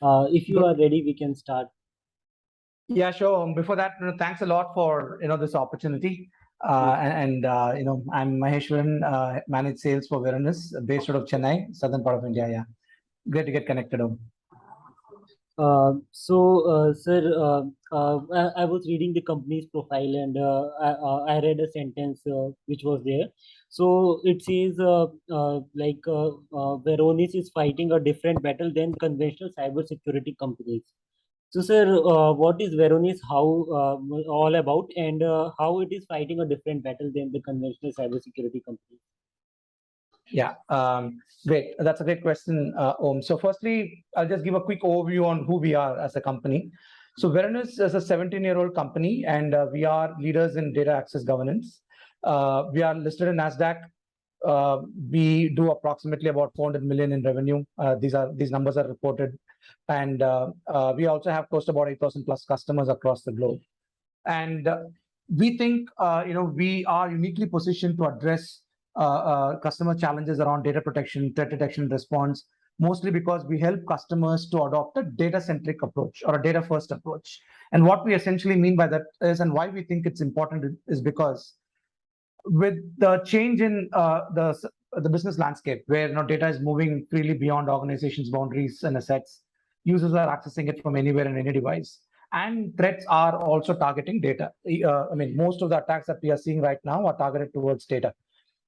If you are ready, we can start. Yeah, sure. Before that, thanks a lot for this opportunity. I'm Maheswaran, manage sales for Varonis, based out of Chennai, southern part of India. Yeah, great to get connected on. Sir, I was reading the company's profile and I read a sentence which was there. So it says Varonis is fighting a different battle than conventional cybersecurity companies. So, sir, what is Varonis all about, and how it is fighting a different battle than the conventional cybersecurity companies? Yeah, great. That's a great question, Om. So firstly, I'll just give a quick overview on who we are as a company. So Varonis is a 17-year-old company, and we are leaders in data access governance. We are listed in NASDAQ. We do approximately about 400 million in revenue. These numbers are reported, and we also have close to about 8,000 plus customers across the globe. And we think we are uniquely positioned to address customer challenges around data protection, threat detection, response, mostly because we help customers to adopt a data-centric approach or a data-first approach. And what we essentially mean by that is, and why we think it's important, is because with the change in the business landscape, where data is moving freely beyond organizations' boundaries and assets, users are accessing it from anywhere and any device, and threats are also targeting data. Most of the attacks that we are seeing right now are targeted towards data.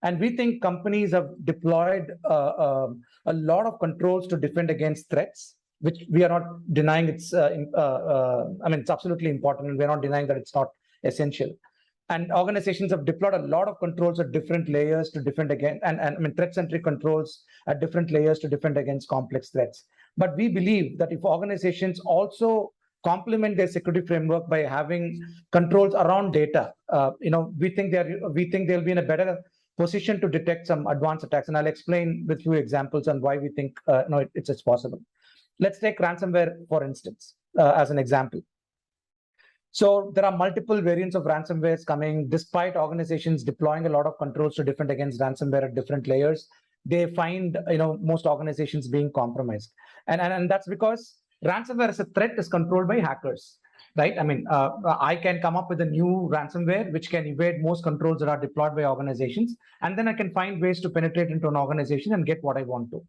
And we think companies have deployed a lot of controls to defend against threats, which we are not denying it's absolutely important, and we're not denying that it's not essential. And organizations have deployed a lot of controls at different layers to defend against, threat-centric controls at different layers to defend against complex threats. But we believe that if organizations also complement their security framework by having controls around data, we think they'll be in a better position to detect some advanced attacks. And I'll explain with few examples on why we think it's possible. Let's take ransomware, for instance, as an example. So there are multiple variants of ransomware coming. Despite organizations deploying a lot of controls to defend against ransomware at different layers, they find most organizations being compromised. And that's because ransomware as a threat is controlled by hackers. Right? I can come up with a new ransomware which can evade most controls that are deployed by organizations, and then I can find ways to penetrate into an organization and get what I want to.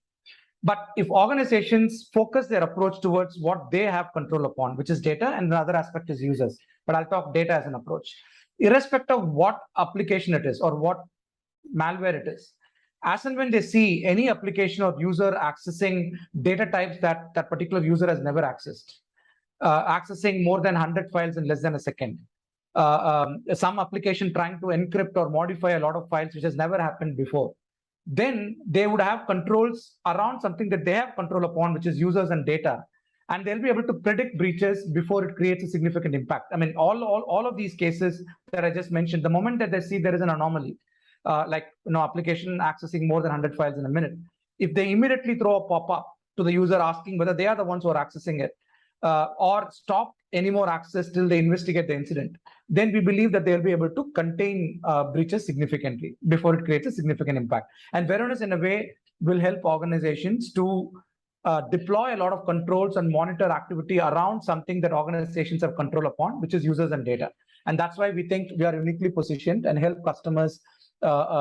But if organizations focus their approach towards what they have control upon, which is data, and the other aspect is users, but I'll talk data as an approach, irrespective of what application it is or what malware it is, as and when they see any application or user accessing data types that that particular user has never accessed, accessing more than 100 files in less than a second, some application trying to encrypt or modify a lot of files, which has never happened before, then they would have controls around something that they have control upon, which is users and data. And they'll be able to predict breaches before it creates a significant impact. All of these cases that I just mentioned, the moment that they see there is an anomaly, application accessing more than 100 files in a minute, if they immediately throw a pop-up to the user asking whether they are the ones who are accessing it, or stop any more access till they investigate the incident, then we believe that they'll be able to contain breaches significantly before it creates a significant impact. And Varonis, in a way, will help organizations to deploy a lot of controls and monitor activity around something that organizations have control upon, which is users and data. And that's why we think we are uniquely positioned and help customers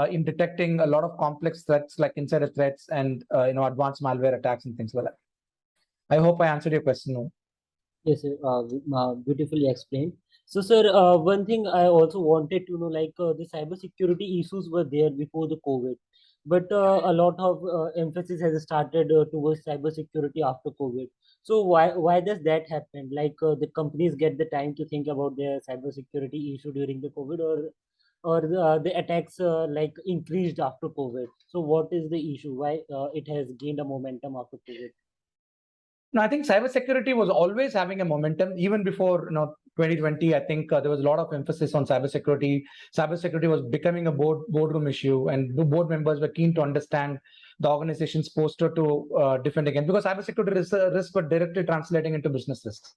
in detecting a lot of complex threats like insider threats and advanced malware attacks and things like that. I hope I answered your question, no? Yes, sir. Beautifully explained. So, sir, one thing I also wanted to know, the cybersecurity issues were there before the COVID, but a lot of emphasis has started towards cybersecurity after COVID. So, why does that happen? The companies get the time to think about their cybersecurity issue during the COVID, or the attacks increased after COVID. So, what is the issue? Why it has gained a momentum after COVID? No, I think cybersecurity was always having a momentum even before 2020. I think there was a lot of emphasis on cybersecurity. Cybersecurity was becoming a boardroom issue, and the board members were keen to understand the organization's posture to defend against, because cybersecurity is a risk, but directly translating into business risks.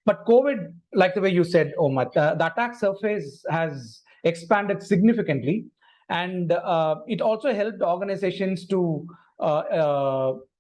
But COVID, like the way you said, Omar, the attack surface has expanded significantly, and it also helped organizations to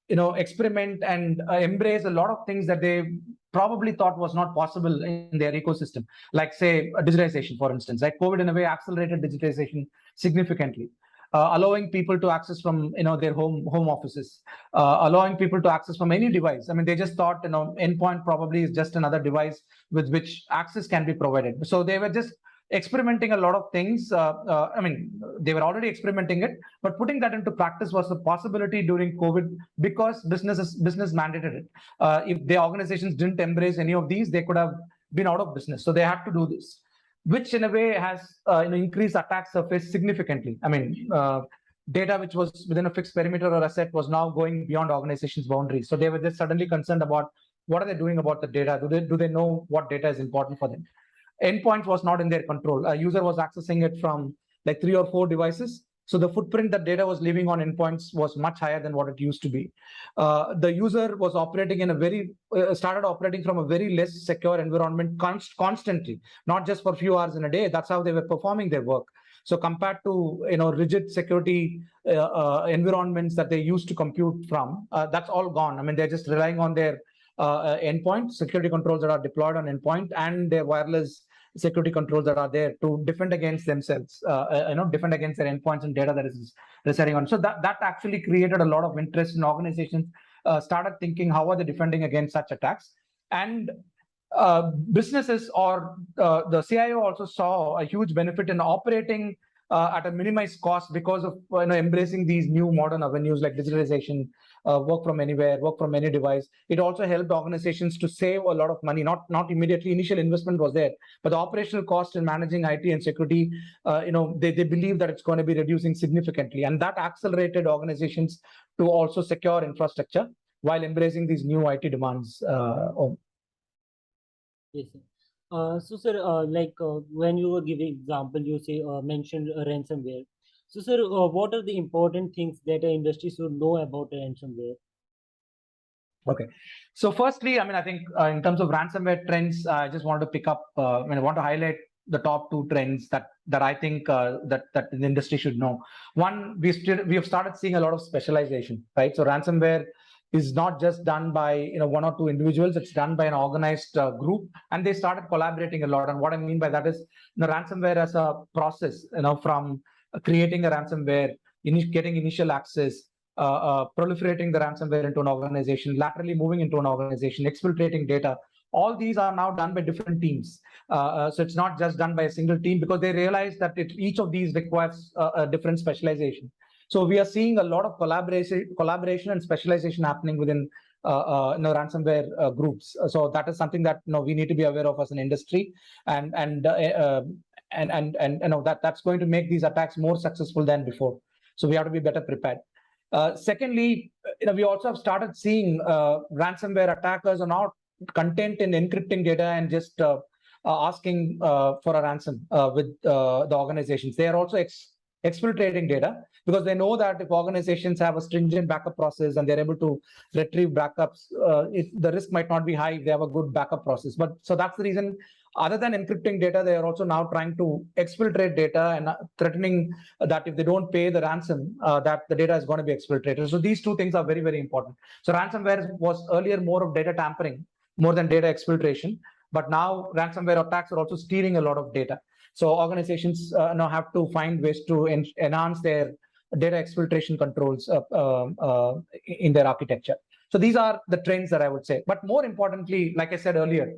experiment and embrace a lot of things that they probably thought was not possible in their ecosystem, like say digitization, for instance. Right, COVID in a way accelerated digitization significantly, allowing people to access from their home offices, allowing people to access from any device. I mean, they just thought endpoint probably is just another device with which access can be provided. So they were just experimenting a lot of things. I mean, they were already experimenting it, but putting that into practice was a possibility during COVID because business mandated it. If the organizations didn't embrace any of these, they could have been out of business. So they had to do this, which in a way has increased attack surface significantly. I mean, data which was within a fixed perimeter or asset was now going beyond organizations' boundaries. So they were just suddenly concerned about what are they doing about the data? Do they know what data is important for them? Endpoint was not in their control. A user was accessing it from like 3 or 4 devices. So the footprint that data was leaving on endpoints was much higher than what it used to be. The user was operating in started operating from a very less secure environment constantly, not just for a few hours in a day. That's how they were performing their work. So compared to rigid security environments that they used to compute from, that's all gone. I mean, they're just relying on their endpoint security controls that are deployed on endpoint and their wireless security controls that are there to defend against themselves, defend against their endpoints and data that is residing on. So that actually created a lot of interest in organizations, started thinking how are they defending against such attacks. And businesses or the CIO also saw a huge benefit in operating at a minimized cost because of embracing these new modern avenues like digitalization, work from anywhere, work from any device. It also helped organizations to save a lot of money. Not immediately, initial investment was there, but the operational cost in managing IT and security, they believe that it's going to be reducing significantly, and that accelerated organizations to also secure infrastructure while embracing these new IT demands. Yes, sir. So, sir, when you were giving example, you mentioned ransomware. So, sir, what are the important things that the industry should know about ransomware? Okay. So firstly, I mean, I think in terms of ransomware trends, I just want to pick up, I want to highlight the top 2 trends that I think that the industry should know. One, we have started seeing a lot of specialization, right? So ransomware is not just done by 1 or 2 individuals; it's done by an organized group, and they started collaborating a lot. And what I mean by that is, ransomware as a process, from creating a ransomware, getting initial access, proliferating the ransomware into an organization, laterally moving into an organization, exfiltrating data. All these are now done by different teams. So it's not just done by a single team because they realize that each of these requires a different specialization. So we are seeing a lot of collaboration and specialization happening within ransomware groups. So that is something that we need to be aware of as an industry, and that's going to make these attacks more successful than before. So we have to be better prepared. Secondly, we also have started seeing ransomware attackers are not content in encrypting data and just asking for a ransom with the organizations. They are also exfiltrating data because they know that if organizations have a stringent backup process and they're able to retrieve backups, the risk might not be high if they have a good backup process. But so that's the reason. Other than encrypting data, they are also now trying to exfiltrate data and threatening that if they don't pay the ransom, that the data is going to be exfiltrated. So these 2 things are very, very important. So ransomware was earlier more of data tampering, more than data exfiltration. But now ransomware attacks are also stealing a lot of data. So organizations now have to find ways to enhance their data exfiltration controls in their architecture. So these are the trends that I would say. But more importantly, like I said earlier,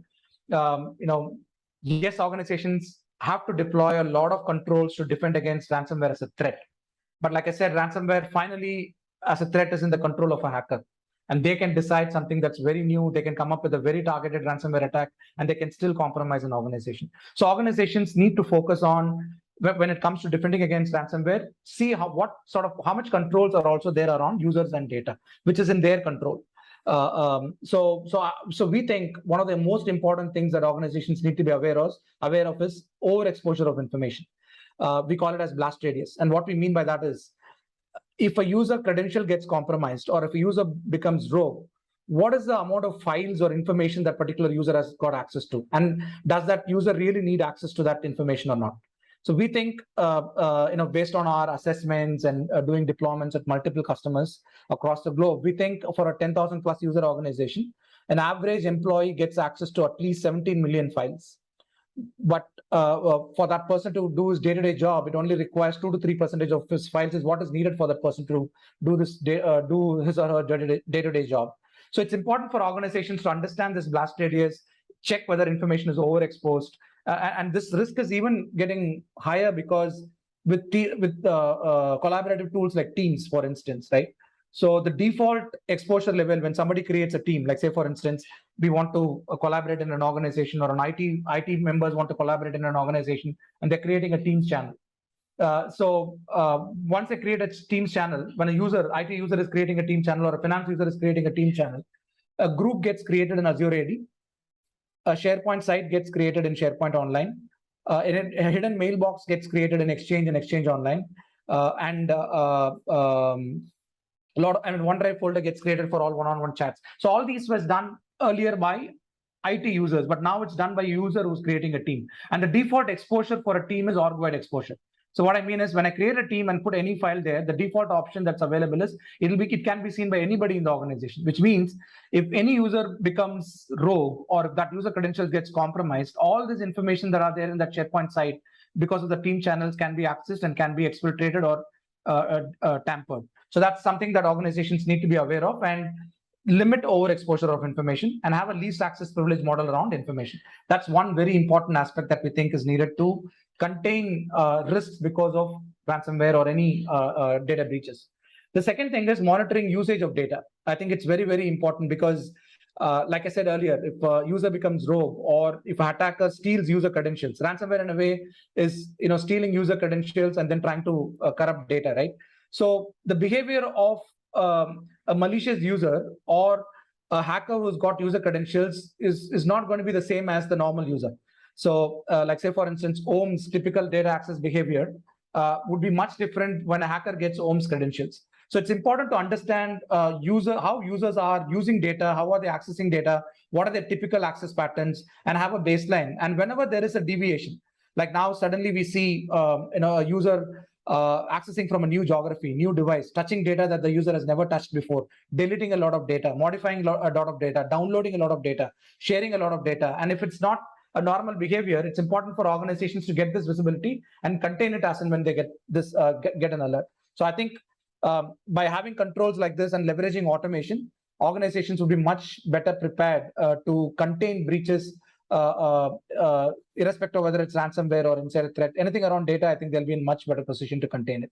yes, organizations have to deploy a lot of controls to defend against ransomware as a threat. But like I said, ransomware finally as a threat is in the control of a hacker. And they can decide something that's very new. They can come up with a very targeted ransomware attack, and they can still compromise an organization. So organizations need to focus on, when it comes to defending against ransomware, see how much controls are also there around users and data, which is in their control. So we think one of the most important things that organizations need to be aware of is overexposure of information. We call it as blast radius. And what we mean by that is, if a user credential gets compromised or if a user becomes rogue, what is the amount of files or information that particular user has got access to? And does that user really need access to that information or not? So we think, based on our assessments and doing deployments at multiple customers across the globe, we think for a 10,000 plus user organization, an average employee gets access to at least 17 million files. But for that person to do his day-to-day job, it only requires 2 to 3% of his files is what is needed for that person to do do his or her day-to-day job. So it's important for organizations to understand this blast radius, check whether information is overexposed, and this risk is even getting higher because with collaborative tools like Teams, for instance, right? So the default exposure level when somebody creates a team, like say for instance, we want to collaborate in an organization, or an IT members want to collaborate in an organization, and they're creating a Teams channel. Once they create a Teams channel, when a IT user is creating a team channel, or a finance user is creating a team channel, a group gets created in Azure AD, a SharePoint site gets created in SharePoint Online, a hidden mailbox gets created in Exchange and Exchange Online, OneDrive folder gets created for all one-on-one chats. So all these was done earlier by IT users, but now it's done by a user who's creating a team. And the default exposure for a team is org-wide exposure. So what I mean is when I create a team and put any file there, the default option that's available is it can be seen by anybody in the organization, which means if any user becomes rogue or if that user credentials gets compromised, all this information that are there in that SharePoint site because of the team channels can be accessed and can be exfiltrated or tampered. So that's something that organizations need to be aware of and limit overexposure of information and have a least access privilege model around information. That's one very important aspect that we think is needed to contain risks because of ransomware or any data breaches. The second thing is monitoring usage of data. I think it's very, very important because like I said earlier, if a user becomes rogue or if an attacker steals user credentials, ransomware in a way is stealing user credentials and then trying to corrupt data, right? So the behavior of a malicious user or a hacker who's got user credentials is not going to be the same as the normal user. So like say, for instance, Ohm's typical data access behavior would be much different when a hacker gets Ohm's credentials. So it's important to understand how users are using data, how are they accessing data, what are their typical access patterns, and have a baseline. And whenever there is a deviation, like now suddenly we see a user accessing from a new geography, new device, touching data that the user has never touched before, deleting a lot of data, modifying a lot of data, downloading a lot of data, sharing a lot of data. And if it's not a normal behavior, it's important for organizations to get this visibility and contain it as and when they get this get an alert. So I think by having controls like this and leveraging automation, organizations will be much better prepared to contain breaches, irrespective of whether it's ransomware or insider threat. Anything around data, I think they'll be in much better position to contain it.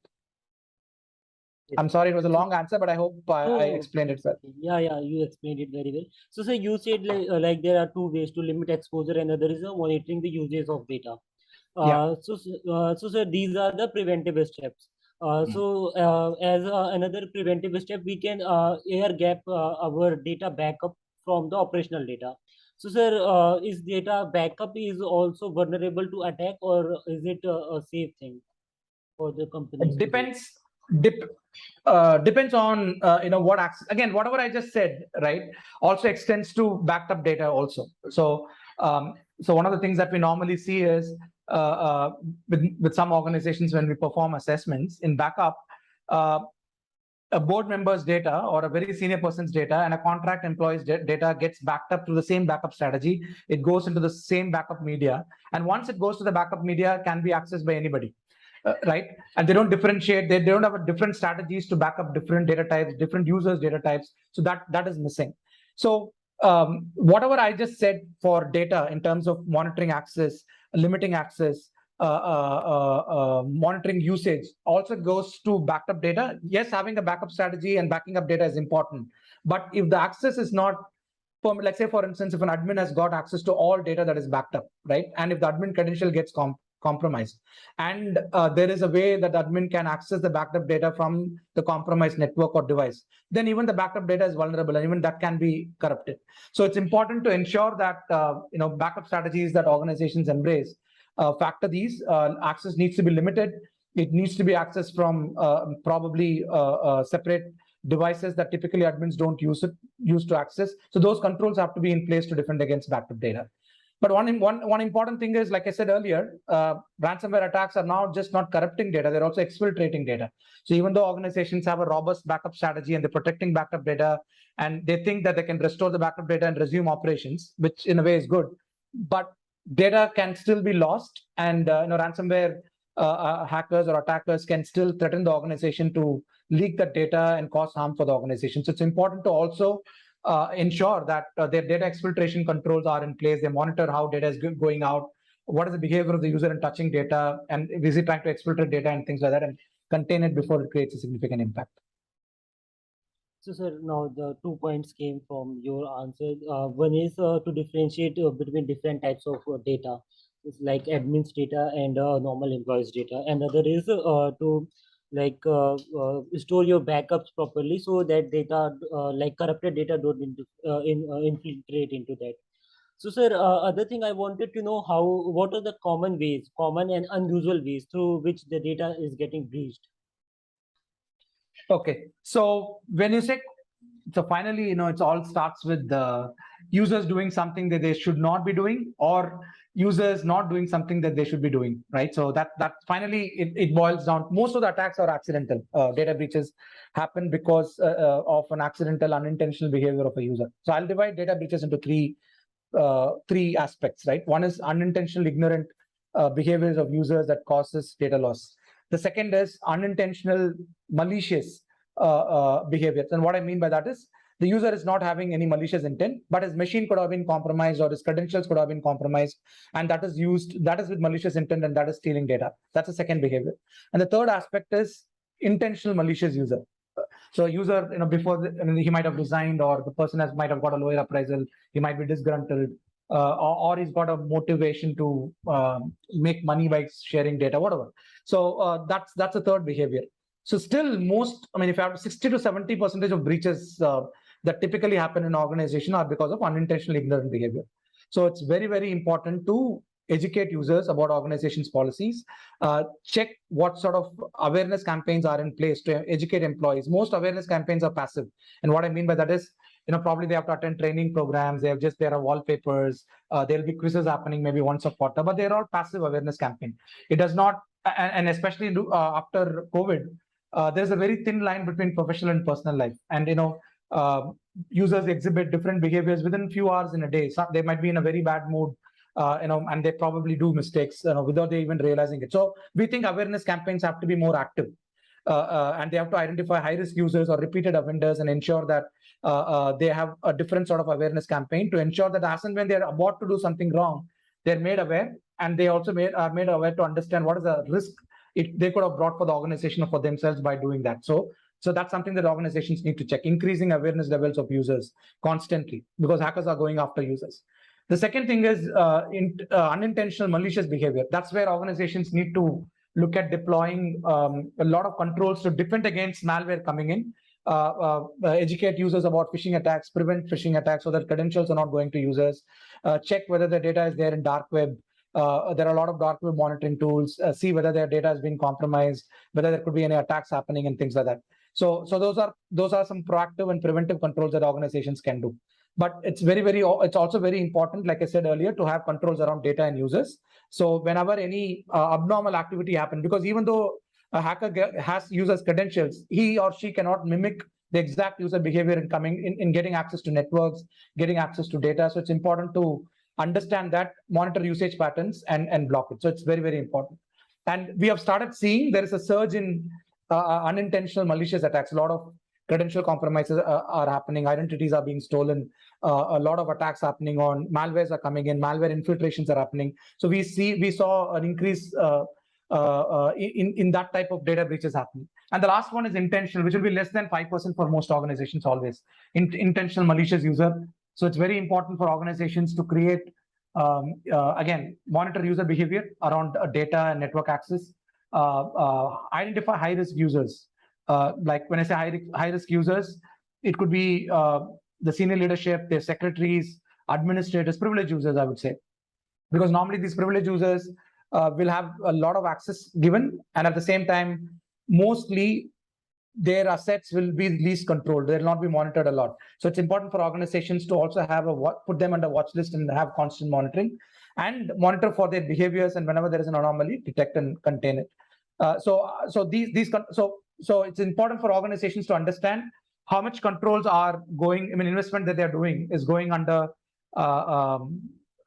Yes. I'm sorry, it was a long answer, but I hope I explained it well. Yeah, you explained it very well. So, sir, you said like there are two ways to limit exposure, and other is monitoring the usage of data. So, sir, these are the preventive steps. As another preventive step, we can air gap our data backup from the operational data. So, sir, is data backup is also vulnerable to attack, or is it a safe thing for the companies? It depends on what access. Again, whatever I just said, right, also extends to backed up data also. So one of the things that we normally see is with some organizations when we perform assessments in backup, a board member's data or a very senior person's data and a contract employee's data gets backed up to the same backup strategy. It goes into the same backup media. And once it goes to the backup media, can be accessed by anybody. Right? And they don't differentiate. They don't have different strategies to back up different data types, different users' data types. So that is missing. So whatever I just said for data in terms of monitoring access, limiting access, monitoring usage also goes to backed up data. Yes, having a backup strategy and backing up data is important. But if the access is not, let's say, for instance, if an admin has got access to all data that is backed up, right? And if the admin credential gets compromised, and there is a way that the admin can access the backed up data from the compromised network or device, then even the backed up data is vulnerable and even that can be corrupted. So it's important to ensure that backup strategies that organizations embrace factor these. Access needs to be limited. It needs to be accessed from probably separate devices that typically admins don't use to access. So those controls have to be in place to defend against backed up data. But one important thing is, like I said earlier, ransomware attacks are now just not corrupting data; they're also exfiltrating data. So even though organizations have a robust backup strategy and they're protecting backup data, and they think that they can restore the backup data and resume operations, which in a way is good, but data can still be lost, and ransomware hackers or attackers can still threaten the organization to leak the data and cause harm for the organization. So it's important to also ensure that their data exfiltration controls are in place. They monitor how data is going out, what is the behavior of the user in touching data, and is he trying to exfiltrate data and things like that, and contain it before it creates a significant impact. So, sir, now the 2 points came from your answer. One is to differentiate between different types of data, it's like admin's data and normal employees' data. Another is to store your backups properly so that data, like corrupted data, don't infiltrate into that. So, sir, other thing I wanted to know what are the common and unusual ways through which the data is getting breached? Okay, so when you say, so finally, it all starts with the users doing something that they should not be doing, or users not doing something that they should be doing, right? So that finally it boils down. Most of the attacks are accidental. Data breaches happen because of an accidental, unintentional behavior of a user. So I'll divide data breaches into three aspects, right? One is unintentional, ignorant behaviors of users that causes data loss. The second is unintentional, malicious behaviors. And what I mean by that is the user is not having any malicious intent, but his machine could have been compromised or his credentials could have been compromised. And that is with malicious intent, and that is stealing data. That's the second behavior. And the third aspect is intentional malicious user. So user, before he might have resigned, or the person might have got a lower appraisal, he might be disgruntled, or he's got a motivation to make money by sharing data, whatever. So that's the third behavior. So still if you have 60 to 70% of breaches that typically happen in an organization are because of unintentional ignorant behavior. So it's very, very important to educate users about organizations' policies, check what sort of awareness campaigns are in place to educate employees. Most awareness campaigns are passive. And what I mean by that is, probably they have to attend training programs, there are wallpapers, there'll be quizzes happening maybe once a quarter, but they're all passive awareness campaign. It does not, and especially after COVID, there's a very thin line between professional and personal life. And, users exhibit different behaviors within a few hours in a day. So they might be in a very bad mood, and they probably do mistakes, without they even realizing it. So we think awareness campaigns have to be more active, and they have to identify high-risk users or repeated offenders and ensure that they have a different sort of awareness campaign to ensure that as and when they're about to do something wrong, they're made aware, and they also are made aware to understand what is the risk they could have brought for the organization or for themselves by doing that. So that's something that organizations need to check, increasing awareness levels of users constantly, because hackers are going after users. The second thing is unintentional malicious behavior. That's where organizations need to look at deploying a lot of controls to defend against malware coming in, educate users about phishing attacks, prevent phishing attacks so that credentials are not going to users, check whether the data is there in dark web. There are a lot of dark web monitoring tools, see whether their data has been compromised, whether there could be any attacks happening and things like that. So those are some proactive and preventive controls that organizations can do. But it's also very important, like I said earlier, to have controls around data and users. So whenever any abnormal activity happens, because even though a hacker has users' credentials, he or she cannot mimic the exact user behavior in getting access to networks, getting access to data. So it's important to understand that, monitor usage patterns, and block it. So it's very, very important. And we have started seeing there is a surge in unintentional malicious attacks. A lot of credential compromises are happening, identities are being stolen, a lot of attacks happening on malwares are coming in, malware infiltrations are happening. So we saw an increase in that type of data breaches happening. And the last one is intentional, which will be less than 5% for most organizations always. Intentional malicious user. So it's very important for organizations to create, again, monitor user behavior around data and network access, identify high-risk users. Like when I say high-risk users, it could be the senior leadership, their secretaries, administrators, privileged users, I would say. Because normally these privileged users will have a lot of access given, and at the same time, mostly their assets will be least controlled. They'll not be monitored a lot. So it's important for organizations to also have put them under watch list and have constant monitoring and monitor for their behaviors. And whenever there is an anomaly, detect and contain it. So it's important for organizations to understand how much controls are going. I mean, investment that they're doing is going under.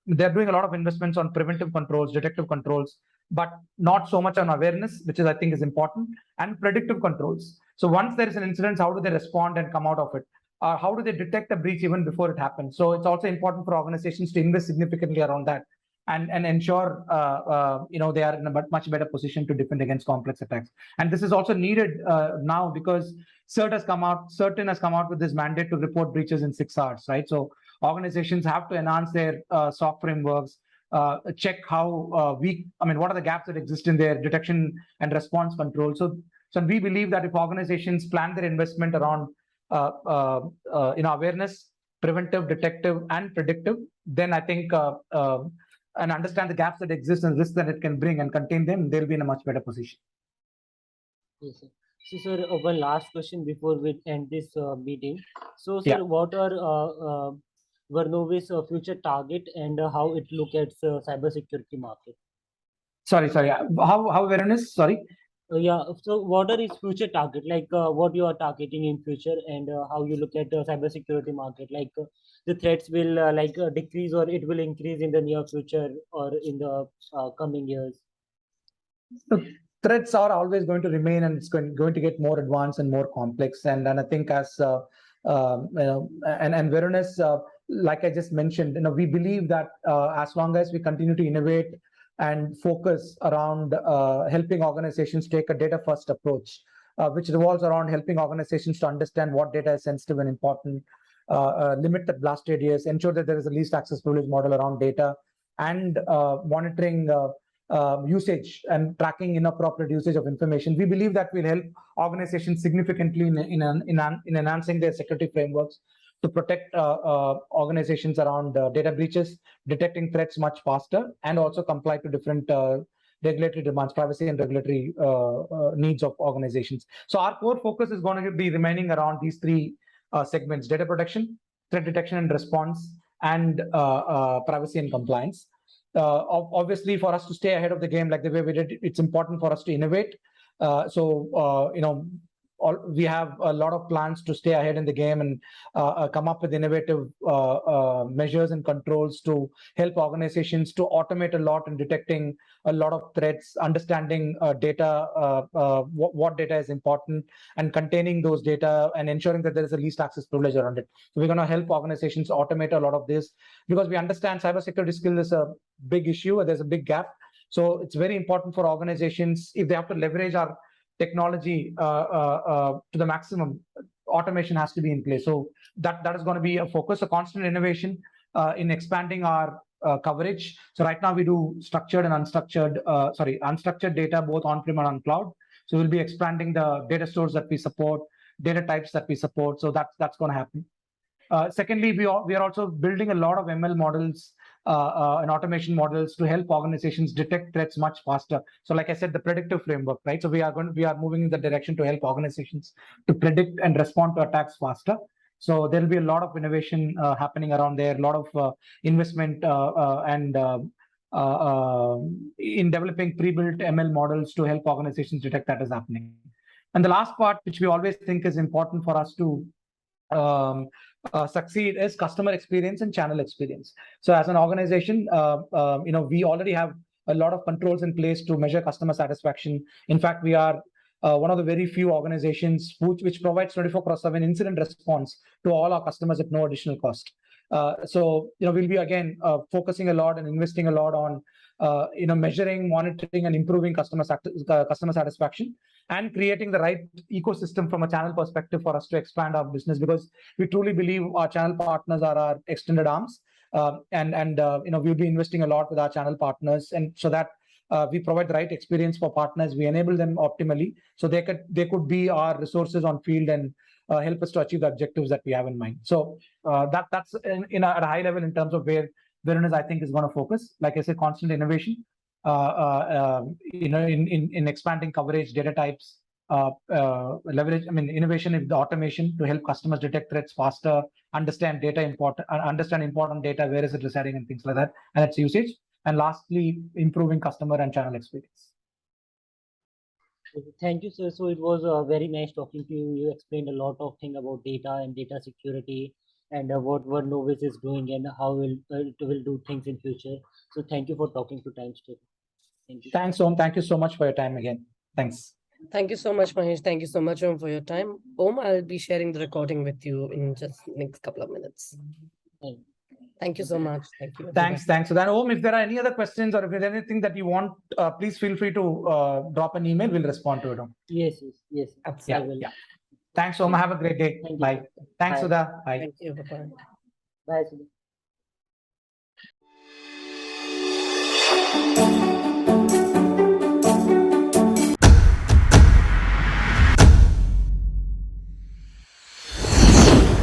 They're doing a lot of investments on preventive controls, detective controls, but not so much on awareness, which is I think is important, and predictive controls. So once there is an incident, how do they respond and come out of it? How do they detect a breach even before it happens? So it's also important for organizations to invest significantly around that and ensure they are in a much better position to defend against complex attacks. And this is also needed now because Certain has come out with this mandate to report breaches in 6 hours, right? So organizations have to enhance their SOC frameworks, check how weak, what are the gaps that exist in their detection and response control. So we believe that if organizations plan their investment around awareness, preventive, detective, and predictive, then I think and understand the gaps that exist and risks that it can bring and contain them, they'll be in a much better position. Yes, sir. So, sir, one last question before we end this meeting. So, sir, what are Varnovis' future target and how it look at cybersecurity market? Sorry. How Varonis? Sorry. Yeah. So, what are its future target? Like, what you are targeting in future, and how you look at the cybersecurity market? Like, the threats will decrease or it will increase in the near future or in the coming years. The threats are always going to remain, and it's going to get more advanced and more complex. And I think as and Varonis, like I just mentioned, we believe that as long as we continue to innovate and focus around helping organizations take a data-first approach, which revolves around helping organizations to understand what data is sensitive and important, limit the blast radius, ensure that there is a least access privilege model around data, and monitoring usage and tracking inappropriate usage of information. We believe that will help organizations significantly in enhancing their security frameworks to protect organizations around data breaches, detecting threats much faster, and also comply to different regulatory demands, privacy and regulatory needs of organizations. So our core focus is going to be remaining around these 3 segments: data protection, threat detection and response, and privacy and compliance. Obviously, for us to stay ahead of the game like the way we did, it's important for us to innovate. We have a lot of plans to stay ahead in the game and come up with innovative measures and controls to help organizations to automate a lot in detecting a lot of threats, understanding data, what data is important, and containing those data and ensuring that there is a least access privilege around it. So we're going to help organizations automate a lot of this because we understand cybersecurity skill is a big issue. There's a big gap. So it's very important for organizations, if they have to leverage our technology to the maximum, automation has to be in place. So that is going to be a focus, a constant innovation in expanding our coverage. So right now we do structured and unstructured data both on-prem and on cloud. So we'll be expanding the data stores that we support, data types that we support. So that's going to happen. Secondly, we are also building a lot of ML models and automation models to help organizations detect threats much faster. So like I said, the predictive framework, right? So we are moving in the direction to help organizations to predict and respond to attacks faster. So there will be a lot of innovation happening around there, a lot of investment and in developing pre-built ML models to help organizations detect that is happening. And the last part, which we always think is important for us to succeed, is customer experience and channel experience. So as an organization, we already have a lot of controls in place to measure customer satisfaction. In fact, we are one of the very few organizations which provides 24/7 incident response to all our customers at no additional cost. So we'll be again focusing a lot and investing a lot on measuring, monitoring, and improving customer satisfaction, and creating the right ecosystem from a channel perspective for us to expand our business, because we truly believe our channel partners are our extended arms, and we'll be investing a lot with our channel partners, and so that we provide the right experience for partners. We enable them optimally, so they could be our resources on field and help us to achieve the objectives that we have in mind. So that's at a high level in terms of where Varonis, I think, is going to focus. Like I said, constant innovation, in expanding coverage, data types, leverage, innovation with the automation to help customers detect threats faster, understand important data, where is it residing, and things like that, and its usage. And lastly, improving customer and channel experience. Thank you, sir. So it was very nice talking to you. You explained a lot of things about data and data security and what Varonis is doing and how it will do things in future. So thank you for talking to TimesTech. Thank you. Thanks, Om. Thank you so much for your time again. Thanks. Thank you so much, Mahesh. Thank you so much, Om, for your time. Om, I'll be sharing the recording with you in just next couple of minutes. Thank you. Thank you so much. Thank you. Thanks. So then, Om, if there are any other questions or if there's anything that you want, please feel free to drop an email. We'll respond to it, Om. Yes. Absolutely. Yeah. Thanks, Om. Have a great day. Thank you. Bye. Thanks, Bye. Sudha. Bye. Thank you. Bye-bye. Bye, Sudha.